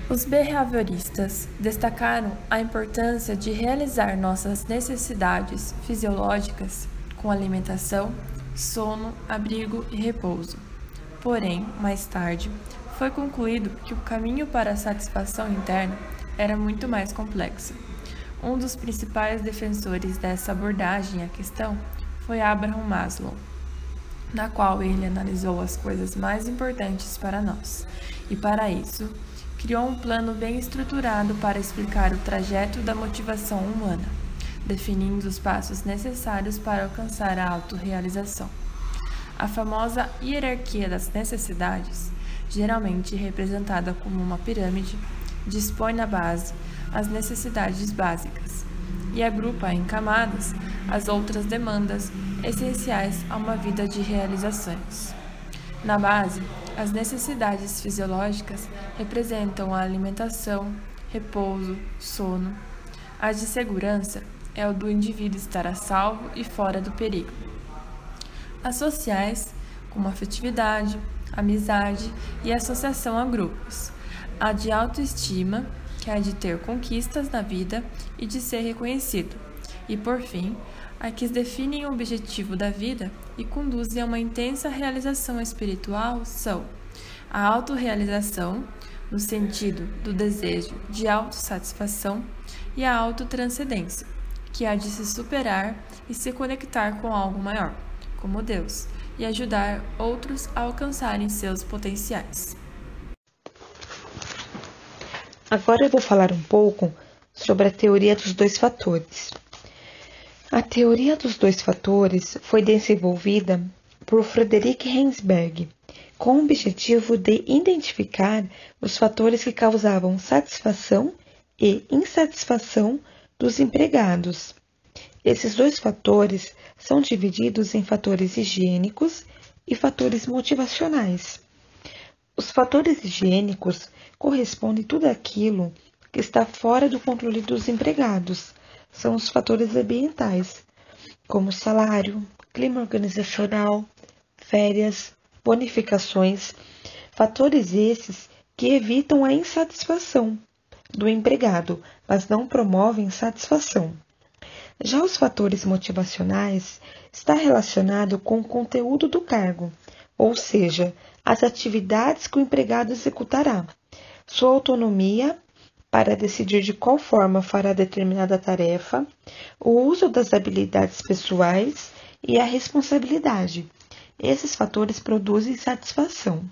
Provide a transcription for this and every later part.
Os behavioristas destacaram a importância de realizar nossas necessidades fisiológicas com alimentação, sono, abrigo e repouso. Porém, mais tarde, foi concluído que o caminho para a satisfação interna era muito mais complexo. Um dos principais defensores dessa abordagem à questão foi Abraham Maslow, na qual ele analisou as coisas mais importantes para nós, e para isso, criou um plano bem estruturado para explicar o trajeto da motivação humana, definindo os passos necessários para alcançar a autorrealização. A famosa hierarquia das necessidades, geralmente representada como uma pirâmide, dispõe na base as necessidades básicas e agrupa em camadas as outras demandas essenciais a uma vida de realizações. Na base, as necessidades fisiológicas representam a alimentação, repouso, sono. As de segurança é o do indivíduo estar a salvo e fora do perigo. As sociais, como afetividade, amizade e associação a grupos. A de autoestima, que é a de ter conquistas na vida e de ser reconhecido. E, por fim, a que definem o objetivo da vida e conduzem a uma intensa realização espiritual são a autorrealização, no sentido do desejo de autossatisfação, e a autotranscendência, que é a de se superar e se conectar com algo maior, como Deus, e ajudar outros a alcançarem seus potenciais. Agora eu vou falar um pouco sobre a teoria dos dois fatores. A teoria dos dois fatores foi desenvolvida por Frederick Heisenberg, com o objetivo de identificar os fatores que causavam satisfação e insatisfação dos empregados. Esses dois fatores são divididos em fatores higiênicos e fatores motivacionais. Os fatores higiênicos correspondem a tudo aquilo que está fora do controle dos empregados. São os fatores ambientais, como salário, clima organizacional, férias, bonificações, fatores esses que evitam a insatisfação do empregado, mas não promovem satisfação. Já os fatores motivacionais está relacionado com o conteúdo do cargo, ou seja, as atividades que o empregado executará, sua autonomia para decidir de qual forma fará determinada tarefa, o uso das habilidades pessoais e a responsabilidade. Esses fatores produzem satisfação.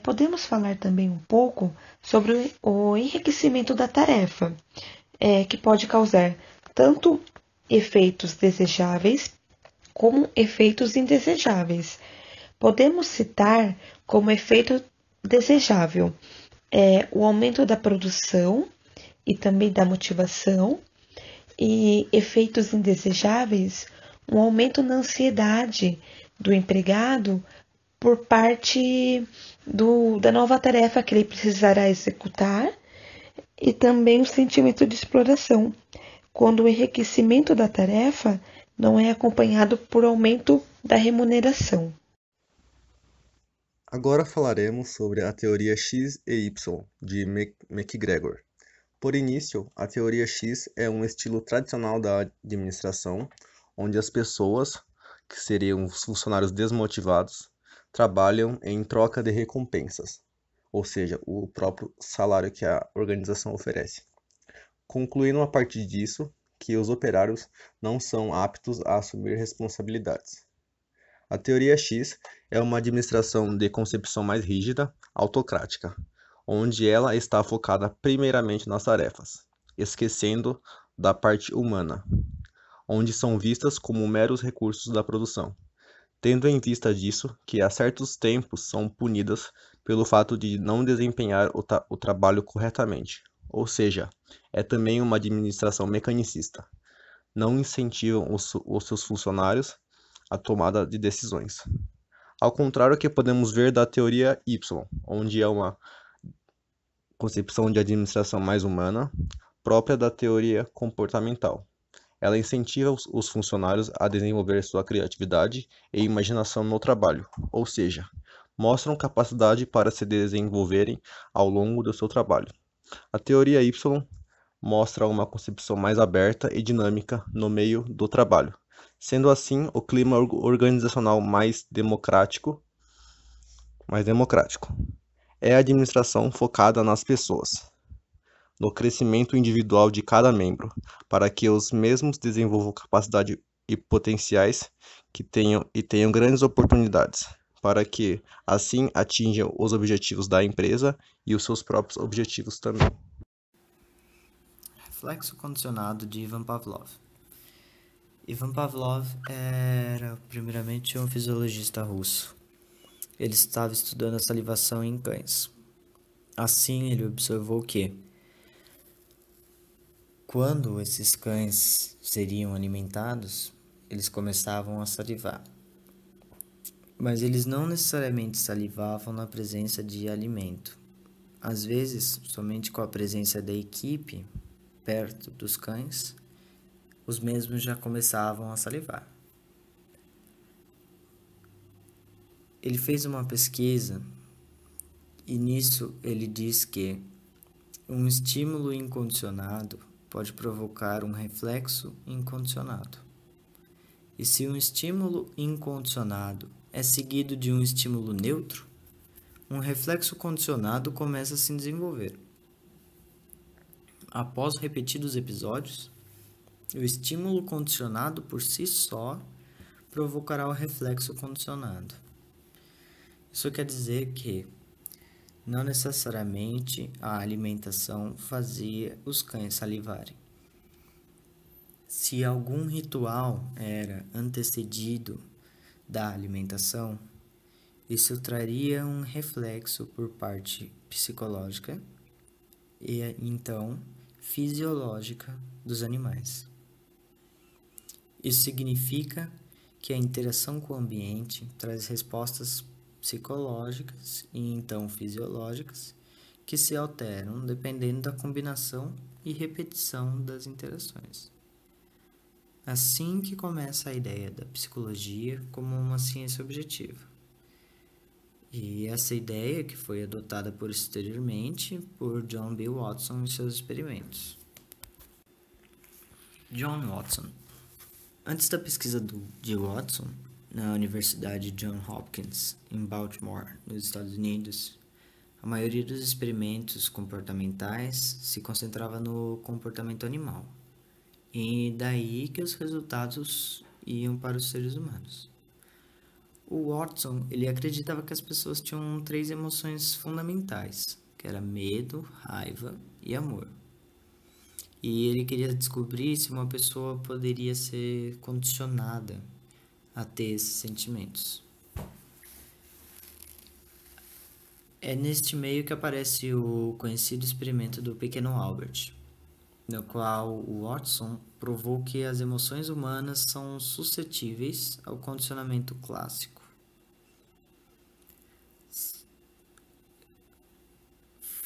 Podemos falar também um pouco sobre o enriquecimento da tarefa, que pode causar tanto efeitos desejáveis como efeitos indesejáveis. Podemos citar como efeito desejável o aumento da produção e também da motivação, e efeitos indesejáveis, um aumento na ansiedade do empregado por parte da nova tarefa que ele precisará executar, e também o sentimento de exploração, quando o enriquecimento da tarefa não é acompanhado por aumento da remuneração. Agora falaremos sobre a teoria X e Y de MacGregor. Por início, a teoria X é um estilo tradicional da administração, onde as pessoas, que seriam os funcionários desmotivados, trabalham em troca de recompensas, ou seja, o próprio salário que a organização oferece. Concluindo a partir disso que os operários não são aptos a assumir responsabilidades. A teoria X é uma administração de concepção mais rígida, autocrática, onde ela está focada primeiramente nas tarefas, esquecendo da parte humana, onde são vistas como meros recursos da produção, tendo em vista disso que a certos tempos são punidas pelo fato de não desempenhar o trabalho corretamente, ou seja, é também uma administração mecanicista. Não incentivam os seus funcionários a tomada de decisões. Ao contrário que podemos ver da teoria Y, onde é uma concepção de administração mais humana, própria da teoria comportamental. Ela incentiva os funcionários a desenvolver sua criatividade e imaginação no trabalho, ou seja, mostram capacidade para se desenvolverem ao longo do seu trabalho. A teoria Y mostra uma concepção mais aberta e dinâmica no meio do trabalho, sendo assim o clima organizacional mais democrático. É a administração focada nas pessoas, no crescimento individual de cada membro, para que os mesmos desenvolvam capacidade e potenciais que tenham grandes oportunidades, para que assim atinjam os objetivos da empresa e os seus próprios objetivos também. Reflexo condicionado de Ivan Pavlov. Ivan Pavlov era primeiramente um fisiologista russo. Ele estava estudando a salivação em cães. Assim, ele observou que, quando esses cães seriam alimentados, eles começavam a salivar. Mas eles não necessariamente salivavam na presença de alimento. Às vezes, somente com a presença da equipe perto dos cães, os mesmos já começavam a salivar. Ele fez uma pesquisa e nisso ele diz que um estímulo incondicionado pode provocar um reflexo incondicionado. E se um estímulo incondicionado é seguido de um estímulo neutro, um reflexo condicionado começa a se desenvolver. Após repetidos episódios, o estímulo condicionado por si só provocará o reflexo condicionado. Isso quer dizer que não necessariamente a alimentação fazia os cães salivarem. Se algum ritual era antecedido da alimentação, isso traria um reflexo por parte psicológica e então fisiológica dos animais. Isso significa que a interação com o ambiente traz respostas psicológicas e então fisiológicas que se alteram dependendo da combinação e repetição das interações. Assim que começa a ideia da psicologia como uma ciência objetiva. E essa ideia que foi adotada posteriormente por John B. Watson e seus experimentos. John Watson. Antes da pesquisa de Watson, na Universidade Johns Hopkins, em Baltimore, nos Estados Unidos, a maioria dos experimentos comportamentais se concentrava no comportamento animal, e daí que os resultados iam para os seres humanos. O Watson, ele acreditava que as pessoas tinham 3 emoções fundamentais, que era medo, raiva e amor. E ele queria descobrir se uma pessoa poderia ser condicionada a ter esses sentimentos. É neste meio que aparece o conhecido experimento do pequeno Albert, no qual o Watson provou que as emoções humanas são suscetíveis ao condicionamento clássico.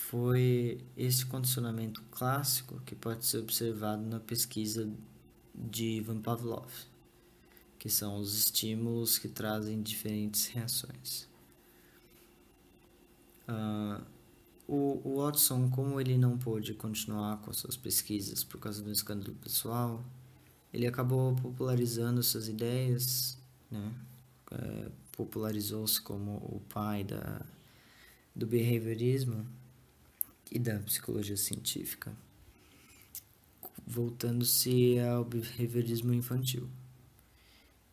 Foi esse condicionamento clássico que pode ser observado na pesquisa de Ivan Pavlov, que são os estímulos que trazem diferentes reações. O Watson, como ele não pôde continuar com suas pesquisas por causa do escândalo pessoal, ele acabou popularizando suas ideias, né? Popularizou-se como o pai do behaviorismo e da psicologia científica, voltando-se ao behaviorismo infantil.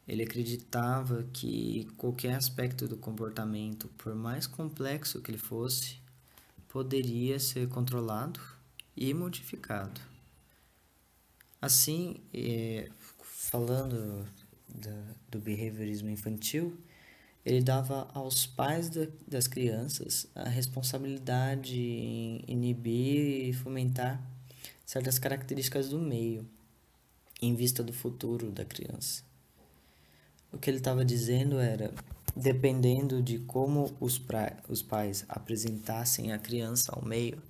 Ele acreditava que qualquer aspecto do comportamento, por mais complexo que ele fosse, poderia ser controlado e modificado. Assim, falando do behaviorismo infantil, ele dava aos pais das crianças a responsabilidade em inibir e fomentar certas características do meio, em vista do futuro da criança. O que ele estava dizendo era, dependendo de como os pais apresentassem a criança ao meio,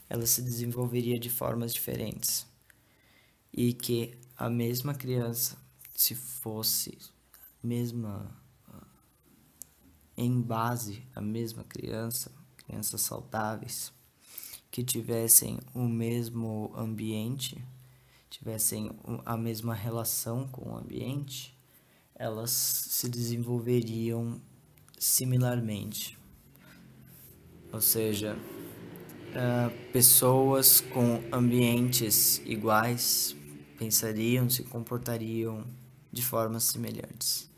ela se desenvolveria de formas diferentes. E que a mesma criança, se fosse em base a mesma crianças saudáveis, que tivessem o mesmo ambiente, tivessem a mesma relação com o ambiente, elas se desenvolveriam similarmente. Ou seja, pessoas com ambientes iguais pensariam, se comportariam de formas semelhantes.